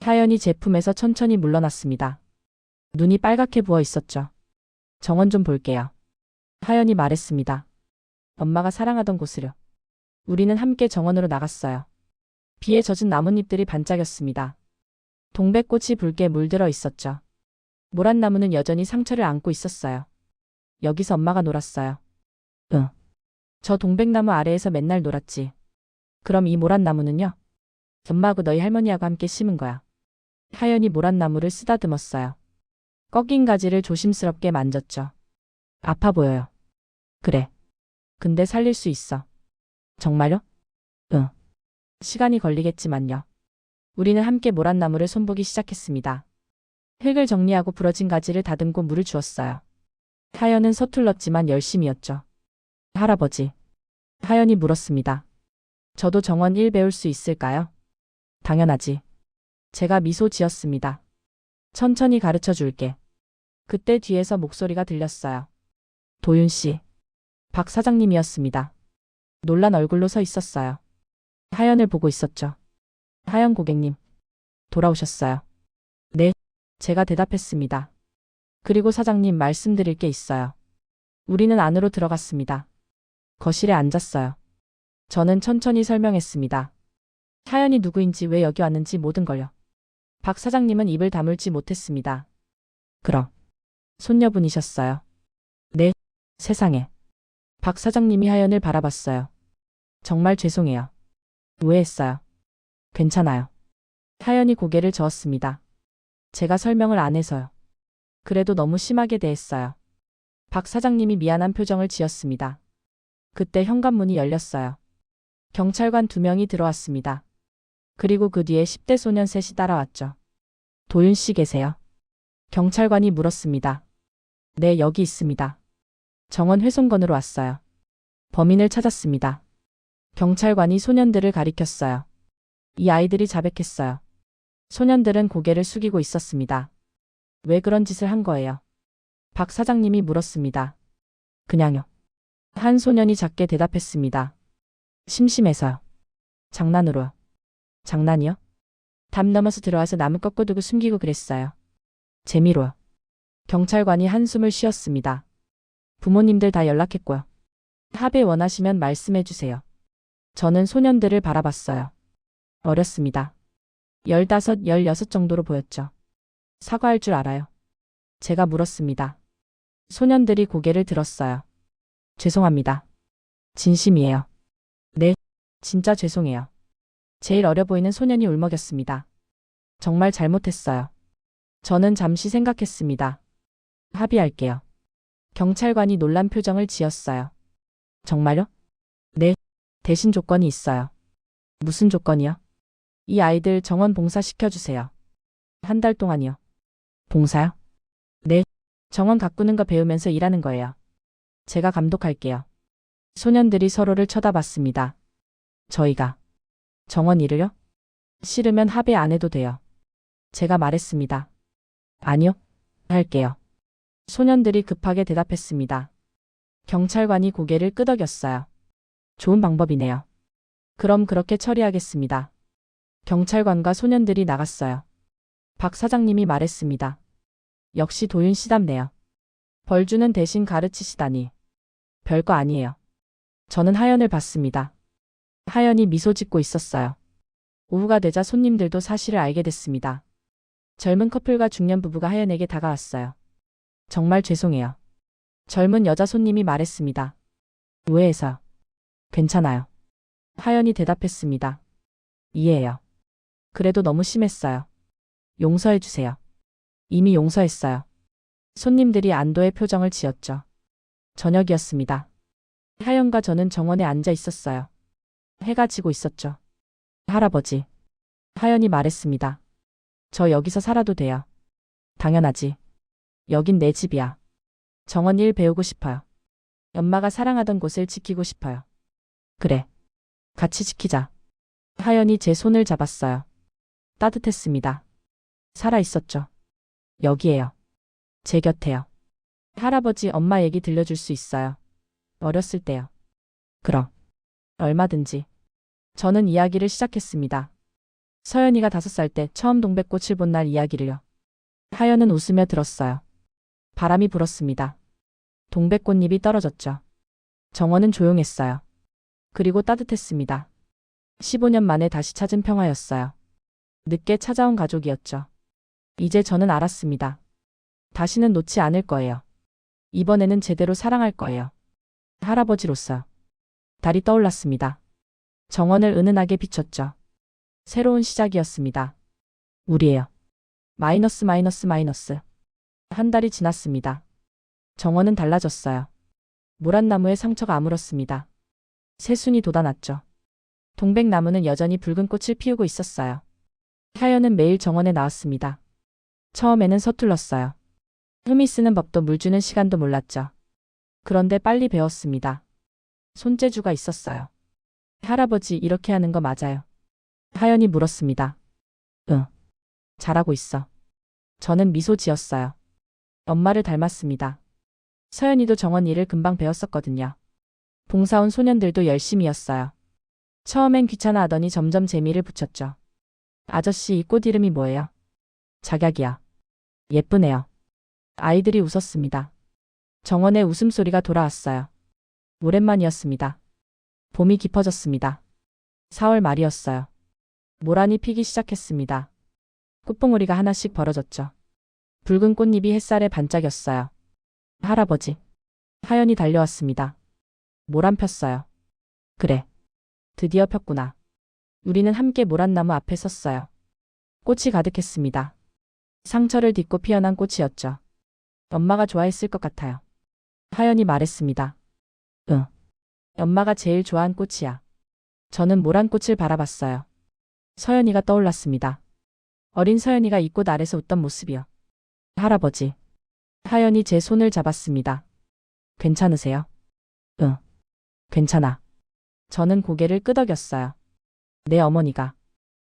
하연이 제 품에서 천천히 물러났습니다. 눈이 빨갛게 부어 있었죠. 정원 좀 볼게요. 하연이 말했습니다. 엄마가 사랑하던 곳으로. 우리는 함께 정원으로 나갔어요. 비에 젖은 나뭇잎들이 반짝였습니다. 동백꽃이 붉게 물들어 있었죠. 모란나무는 여전히 상처를 안고 있었어요. 여기서 엄마가 놀았어요. 응. 저 동백나무 아래에서 맨날 놀았지. 그럼 이 모란나무는요? 엄마하고 너희 할머니하고 함께 심은 거야. 하연이 모란나무를 쓰다듬었어요. 꺾인 가지를 조심스럽게 만졌죠. 아파 보여요. 그래. 근데 살릴 수 있어. 정말요? 응. 시간이 걸리겠지만요. 우리는 함께 모란나무를 손보기 시작했습니다. 흙을 정리하고 부러진 가지를 다듬고 물을 주었어요. 하연은 서툴렀지만 열심이었죠. 할아버지. 하연이 물었습니다. 저도 정원 1 배울 수 있을까요? 당연하지. 제가 미소 지었습니다. 천천히 가르쳐 줄게. 그때 뒤에서 목소리가 들렸어요. 도윤 씨. 박 사장님이었습니다. 놀란 얼굴로 서 있었어요. 하연을 보고 있었죠. 하연 고객님. 돌아오셨어요. 네. 제가 대답했습니다. 그리고 사장님 말씀드릴 게 있어요. 우리는 안으로 들어갔습니다. 거실에 앉았어요. 저는 천천히 설명했습니다. 하연이 누구인지 왜 여기 왔는지 모든 걸요. 박 사장님은 입을 다물지 못했습니다. 그럼 손녀분이셨어요. 네. 세상에. 박 사장님이 하연을 바라봤어요. 정말 죄송해요. 오해했어요. 괜찮아요. 하연이 고개를 저었습니다. 제가 설명을 안 해서요. 그래도 너무 심하게 대했어요. 박 사장님이 미안한 표정을 지었습니다. 그때 현관문이 열렸어요. 경찰관 2명이 들어왔습니다. 그리고 그 뒤에 10대 소년 셋이 따라왔죠. 도윤 씨 계세요? 경찰관이 물었습니다. 네, 여기 있습니다. 정원 훼손건으로 왔어요. 범인을 찾았습니다. 경찰관이 소년들을 가리켰어요. 이 아이들이 자백했어요. 소년들은 고개를 숙이고 있었습니다. 왜 그런 짓을 한 거예요? 박 사장님이 물었습니다. 그냥요. 한 소년이 작게 대답했습니다. 심심해서요. 장난으로요. 장난이요? 담 넘어서 들어와서 나무 꺾어두고 숨기고 그랬어요. 재미로요. 경찰관이 한숨을 쉬었습니다. 부모님들 다 연락했고요. 합의 원하시면 말씀해 주세요. 저는 소년들을 바라봤어요. 어렸습니다. 15, 16 정도로 보였죠. 사과할 줄 알아요. 제가 물었습니다. 소년들이 고개를 들었어요. 죄송합니다. 진심이에요. 네, 진짜 죄송해요. 제일 어려 보이는 소년이 울먹였습니다. 정말 잘못했어요. 저는 잠시 생각했습니다. 합의할게요. 경찰관이 놀란 표정을 지었어요. 정말요? 네, 대신 조건이 있어요. 무슨 조건이요? 이 아이들 정원 봉사 시켜주세요. 한 달 동안이요. 봉사요? 네, 정원 가꾸는 거 배우면서 일하는 거예요. 제가 감독할게요. 소년들이 서로를 쳐다봤습니다. 저희가 정원 일을요? 싫으면 합의 안 해도 돼요. 제가 말했습니다. 아니요, 할게요. 소년들이 급하게 대답했습니다. 경찰관이 고개를 끄덕였어요. 좋은 방법이네요. 그럼 그렇게 처리하겠습니다. 경찰관과 소년들이 나갔어요. 박 사장님이 말했습니다. 역시 도윤 씨답네요. 벌주는 대신 가르치시다니. 별거 아니에요. 저는 하연을 봤습니다. 하연이 미소 짓고 있었어요. 오후가 되자 손님들도 사실을 알게 됐습니다. 젊은 커플과 중년 부부가 하연에게 다가왔어요. 정말 죄송해요. 젊은 여자 손님이 말했습니다. 오해해서. 괜찮아요. 하연이 대답했습니다. 이해해요. 그래도 너무 심했어요. 용서해 주세요. 이미 용서했어요. 손님들이 안도의 표정을 지었죠. 저녁이었습니다. 하연과 저는 정원에 앉아 있었어요. 해가 지고 있었죠. 할아버지. 하연이 말했습니다. 저 여기서 살아도 돼요. 당연하지. 여긴 내 집이야. 정원 일 배우고 싶어요. 엄마가 사랑하던 곳을 지키고 싶어요. 그래. 같이 지키자. 하연이 제 손을 잡았어요. 따뜻했습니다. 살아 있었죠. 여기에요. 제 곁에요. 할아버지, 엄마 얘기 들려줄 수 있어요. 어렸을 때요. 그럼. 얼마든지. 저는 이야기를 시작했습니다. 서연이가 5살 때 처음 동백꽃을 본 날 이야기를요. 하연은 웃으며 들었어요. 바람이 불었습니다. 동백꽃잎이 떨어졌죠. 정원은 조용했어요. 그리고 따뜻했습니다. 15년 만에 다시 찾은 평화였어요. 늦게 찾아온 가족이었죠. 이제 저는 알았습니다. 다시는 놓지 않을 거예요. 이번에는 제대로 사랑할 거예요. 할아버지로서. 달이 떠올랐습니다. 정원을 은은하게 비췄죠. 새로운 시작이었습니다. 우리예요. 마이너스 마이너스 마이너스. 한 달이 지났습니다. 정원은 달라졌어요. 모란나무에 상처가 아물었습니다. 새순이 돋아났죠. 동백나무는 여전히 붉은 꽃을 피우고 있었어요. 하연은 매일 정원에 나왔습니다. 처음에는 서툴렀어요. 흠이 쓰는 법도 물 주는 시간도 몰랐죠. 그런데 빨리 배웠습니다. 손재주가 있었어요. 할아버지, 이렇게 하는 거 맞아요? 하연이 물었습니다. 응. 잘하고 있어. 저는 미소 지었어요. 엄마를 닮았습니다. 서연이도 정원 일을 금방 배웠었거든요. 봉사원 소년들도 열심히였어요. 처음엔 귀찮아 하더니 점점 재미를 붙였죠. 아저씨, 이 꽃 이름이 뭐예요? 작약이야. 예쁘네요. 아이들이 웃었습니다. 정원의 웃음소리가 돌아왔어요. 오랜만이었습니다. 봄이 깊어졌습니다. 4월 말이었어요. 모란이 피기 시작했습니다. 꽃봉오리가 하나씩 벌어졌죠. 붉은 꽃잎이 햇살에 반짝였어요. 할아버지. 하연이 달려왔습니다. 모란 폈어요. 그래. 드디어 폈구나. 우리는 함께 모란나무 앞에 섰어요. 꽃이 가득했습니다. 상처를 딛고 피어난 꽃이었죠. 엄마가 좋아했을 것 같아요. 하연이 말했습니다. 응. 엄마가 제일 좋아한 꽃이야. 저는 모란꽃을 바라봤어요. 서연이가 떠올랐습니다. 어린 서연이가 이 꽃 아래서 웃던 모습이요. 할아버지. 하연이 제 손을 잡았습니다. 괜찮으세요? 응. 괜찮아. 저는 고개를 끄덕였어요. 내 어머니가.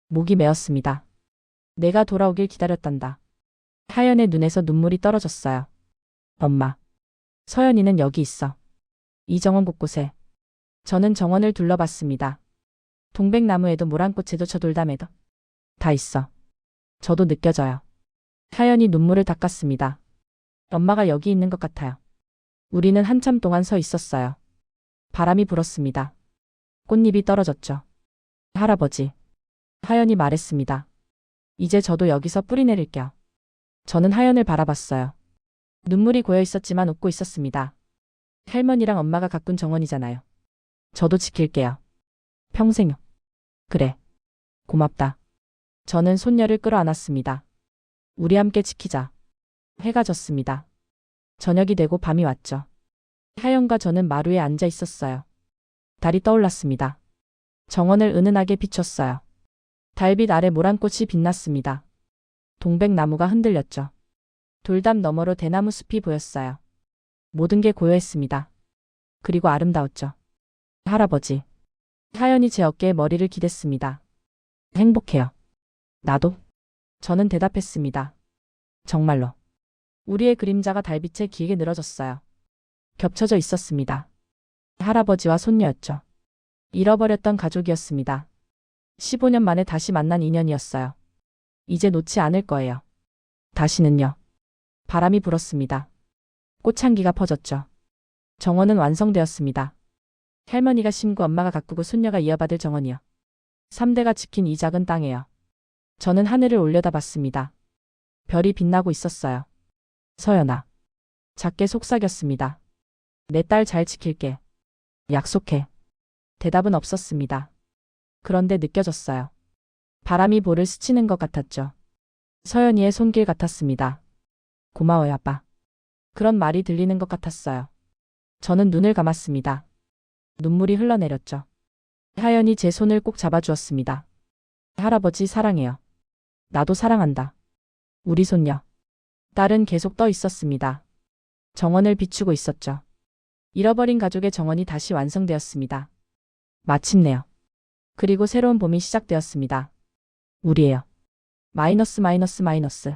목이 메었습니다. 내가 돌아오길 기다렸단다. 하연의 눈에서 눈물이 떨어졌어요. 엄마. 서연이는 여기 있어. 이 정원 곳곳에. 저는 정원을 둘러봤습니다. 동백나무에도 모란꽃에도 저 돌담에도 다 있어. 저도 느껴져요. 하연이 눈물을 닦았습니다. 엄마가 여기 있는 것 같아요. 우리는 한참 동안 서 있었어요. 바람이 불었습니다. 꽃잎이 떨어졌죠. 할아버지. 하연이 말했습니다. 이제 저도 여기서 뿌리 내릴게요. 저는 하연을 바라봤어요. 눈물이 고여 있었지만 웃고 있었습니다. 할머니랑 엄마가 가꾼 정원이잖아요. 저도 지킬게요. 평생. 그래. 고맙다. 저는 손녀를 끌어안았습니다. 우리 함께 지키자. 해가 졌습니다. 저녁이 되고 밤이 왔죠. 하연과 저는 마루에 앉아 있었어요. 달이 떠올랐습니다. 정원을 은은하게 비췄어요. 달빛 아래 모란꽃이 빛났습니다. 동백나무가 흔들렸죠. 돌담 너머로 대나무 숲이 보였어요. 모든 게 고요했습니다. 그리고 아름다웠죠. 할아버지. 하연이 제 어깨에 머리를 기댔습니다. 행복해요. 나도. 저는 대답했습니다. 정말로. 우리의 그림자가 달빛에 길게 늘어졌어요. 겹쳐져 있었습니다. 할아버지와 손녀였죠. 잃어버렸던 가족이었습니다. 15년 만에 다시 만난 인연이었어요. 이제 놓지 않을 거예요. 다시는요. 바람이 불었습니다. 꽃향기가 퍼졌죠. 정원은 완성되었습니다. 할머니가 심고 엄마가 가꾸고 손녀가 이어받을 정원이요. 3대가 지킨 이 작은 땅에요. 저는 하늘을 올려다봤습니다. 별이 빛나고 있었어요. 서연아. 작게 속삭였습니다. 내 딸 잘 지킬게. 약속해. 대답은 없었습니다. 그런데 느껴졌어요. 바람이 볼을 스치는 것 같았죠. 서연이의 손길 같았습니다. 고마워요, 아빠. 그런 말이 들리는 것 같았어요. 저는 눈을 감았습니다. 눈물이 흘러내렸죠. 하연이 제 손을 꼭 잡아주었습니다. 할아버지 사랑해요. 나도 사랑한다. 우리 손녀. 딸은 계속 떠 있었습니다. 정원을 비추고 있었죠. 잃어버린 가족의 정원이 다시 완성되었습니다. 마침내요. 그리고 새로운 봄이 시작되었습니다. 우리예요. 마이너스 마이너스 마이너스.